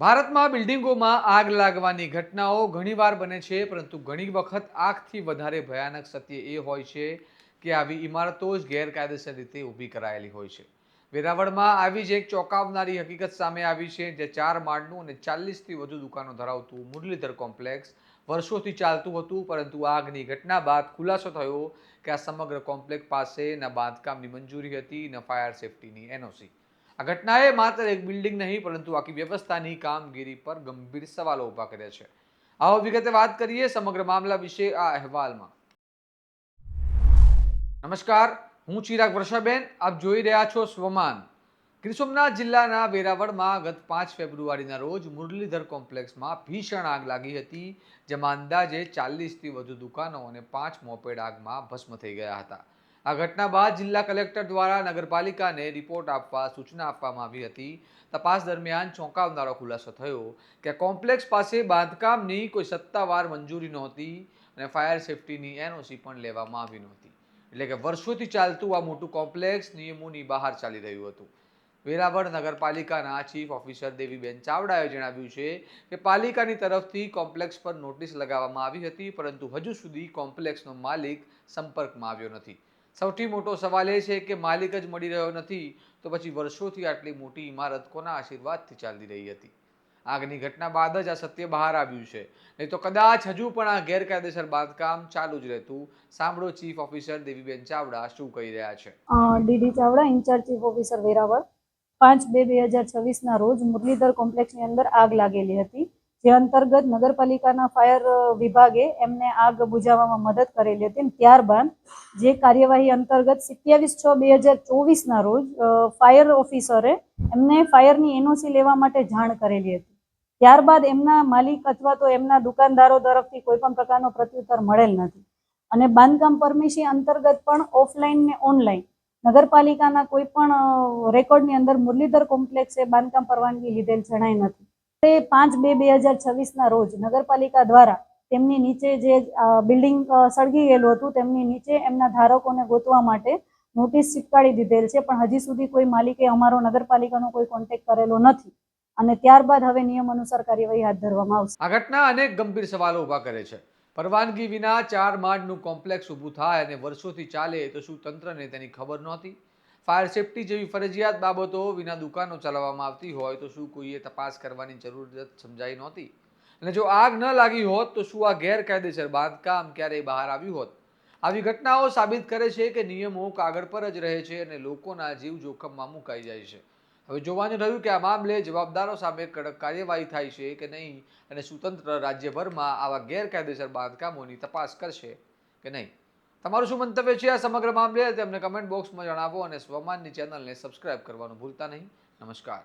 ભારતમાં બિલ્ડિંગોમાં આગ લાગવાની ઘટનાઓ ઘણીવાર બને છે, પરંતુ ઘણી વખત આગથી વધારે ભયાનક સત્ય એ હોય છે કે આવી ઇમારતો જ ગેરકાયદેસર રીતે ઊભી કરાયેલી હોય છે. વેરાવળમાં આવી જ એક ચોંકાવનારી હકીકત સામે આવી છે, જે 4 માળનું અને 40થી વધુ દુકાનો ધરાવતું મુરલીધર કોમ્પ્લેક્સ વર્ષોથી ચાલતું હતું, પરંતુ આગની ઘટના બાદ ખુલાસો થયો કે આ સમગ્ર કોમ્પ્લેક્સ પાસે ન બાંધકામની મંજૂરી હતી, ન ફાયર સેફટીની એનઓસી. આ ઘટનાએ માત્ર એક બિલ્ડિંગ નહીં, પરંતુ આખી વ્યવસ્થાની કામગીરી પર ગંભીર સવાલો ઊભા કર્યા છે. આવો વિગતે વાત કરીએ સમગ્ર મામલા વિશે આ અહેવાલમાં. નમસ્કાર, હું ચિરાગ વર્ષાબેન, આપ જોઈ રહ્યા છો સ્વમાન. ગીર સોમનાથ જિલ્લાના વેરાવળમાં ગત 5 ફેબ્રુઆરીના રોજ મુરલીધર કોમ્પ્લેક્સમાં ભીષણ આગ લાગી હતી, જેમાં અંદાજે 40થી વધુ દુકાનો અને 5 મોપેડ આગમાં ભસ્મ થઈ ગયા હતા. આ ઘટના બાદ જિલ્લા કલેક્ટર દ્વારા નગરપાલિકાને રિપોર્ટ આપવા સૂચના આપવામાં આવી હતી. તપાસ દરમિયાન ચોંકાવનારો ખુલાસો થયો કે કોમ્પ્લેક્સ પાસે બાંધકામની કોઈ સત્તાવાર મંજૂરી નહોતી અને ફાયર સેફટીની એનઓસી પણ લેવામાં આવી નહોતી. એટલે કે વર્ષોથી ચાલતું આ મોટું કોમ્પ્લેક્સ નિયમોની બહાર ચાલી રહ્યું હતું. વેરાવળ નગરપાલિકાના ચીફ ઓફિસર દેવીબેન ચાવડાએ જણાવ્યું છે કે પાલિકાની તરફથી કોમ્પ્લેક્સ પર નોટિસ લગાવવામાં આવી હતી, પરંતુ હજુ સુધી કોમ્પ્લેક્સનો માલિક સંપર્કમાં આવ્યો નથી. સૌથી મોટો સવાલ એ છે કે માલિક જ મળી રહ્યો નથી, તો પછી વર્ષોથી આટલી મોટી ઇમારત કોના આશીર્વાદથી ચાલી રહી હતી? આગની ઘટના બાદ જ આ સત્ય બહાર આવ્યું છે, નહીં તો કદાચ હજુ પણ આ ગેરકાયદેસર બાંધકામ ચાલુ જ રહેતું. સાંભળો ચીફ ઓફિસર દેવીબેન ચાવડા શું કહી રહ્યા છે. DD Chavda, incharge chief officer Veraval. 5/2/2026 રોજ મુરલીધર કોમ્પ્લેક્સની અંદર આગ લાગેલી હતી, જે અંતર્ગત નગરપાલિકાના ફાયર વિભાગે એમને આગ બુઝાવવામાં મદદ કરેલી હતી. ત્યારબાદ જે કાર્યવાહી અંતર્ગત 27/6/2024 રોજ ફાયર ઓફિસરે એમને ફાયરની એનઓસી લેવા માટે જાણ કરેલી હતી. ત્યારબાદ એમના માલિક અથવા તો એમના દુકાનદારો તરફથી કોઈ પણ પ્રકારનો પ્રત્યુત્તર મળેલ નથી. અને બાંધકામ પરમિશન અંતર્ગત પણ ઓફલાઈન ને ઓનલાઈન નગરપાલિકાના કોઈ પણ રેકોર્ડની અંદર મુરલીધર કોમ્પ્લેક્સે બાંધકામ પરવાનગી લીધેલ જણાય નથી. તે 5/2/2026 રોજ નગરપાલિકા દ્વારા તેમની નીચે જે બિલ્ડિંગ સળગી ગયેલું હતું, તેમની નીચે એમના ધારકોને ગોતવા માટે નોટિસ ચીપકાવી દીધેલ છે, પણ હજી સુધી કોઈ માલિકે અમારો નગરપાલિકાનો કોઈ કોન્ટેક્ટ કરેલો નથી. અને ત્યારબાદ હવે નિયમ અનુસાર કાર્યવાહી હાથ ધરવામાં આવશે. આ ઘટના અનેક ગંભીર સવાલો ઊભા કરે છે. પરવાનગી વિના 4 માળનું કોમ્પ્લેક્સ ઊભું થાય અને વર્ષોથી ચાલે, તો શું તંત્રને તેની ખબર નહોતી? ફાયર સેફટી જેવી ફરજિયાત બાબતો વિના દુકાનો ચલાવવામાં આવતી હોય તો શું કોઈએ તપાસ કરવાની જરૂરિયાત સમજાઈ નહોતી? અને જો આગ ન લાગી હોત તો શું આ ગેરકાયદેસર બાંધકામ ક્યારેય બહાર આવ્યું હોત? આવી ઘટનાઓ સાબિત કરે છે કે નિયમો કાગળ પર જ રહે છે અને લોકોના જીવ જોખમમાં મુકાઈ જાય છે. હવે જોવાનું રહ્યું કે આ મામલે જવાબદારો સામે કડક કાર્યવાહી થાય છે કે નહીં, અને શું તંત્ર રાજ્યભરમાં આવા ગેરકાયદેસર બાંધકામોની તપાસ કરશે કે નહીં. તમારું શું મંતવ્ય છે આ સમગ્ર મામલે? તેમને કમેન્ટ બોક્સમાં જણાવો અને સ્વમાનની ચેનલને સબસ્ક્રાઇબ કરવાનું ભૂલતા નહીં. નમસ્કાર.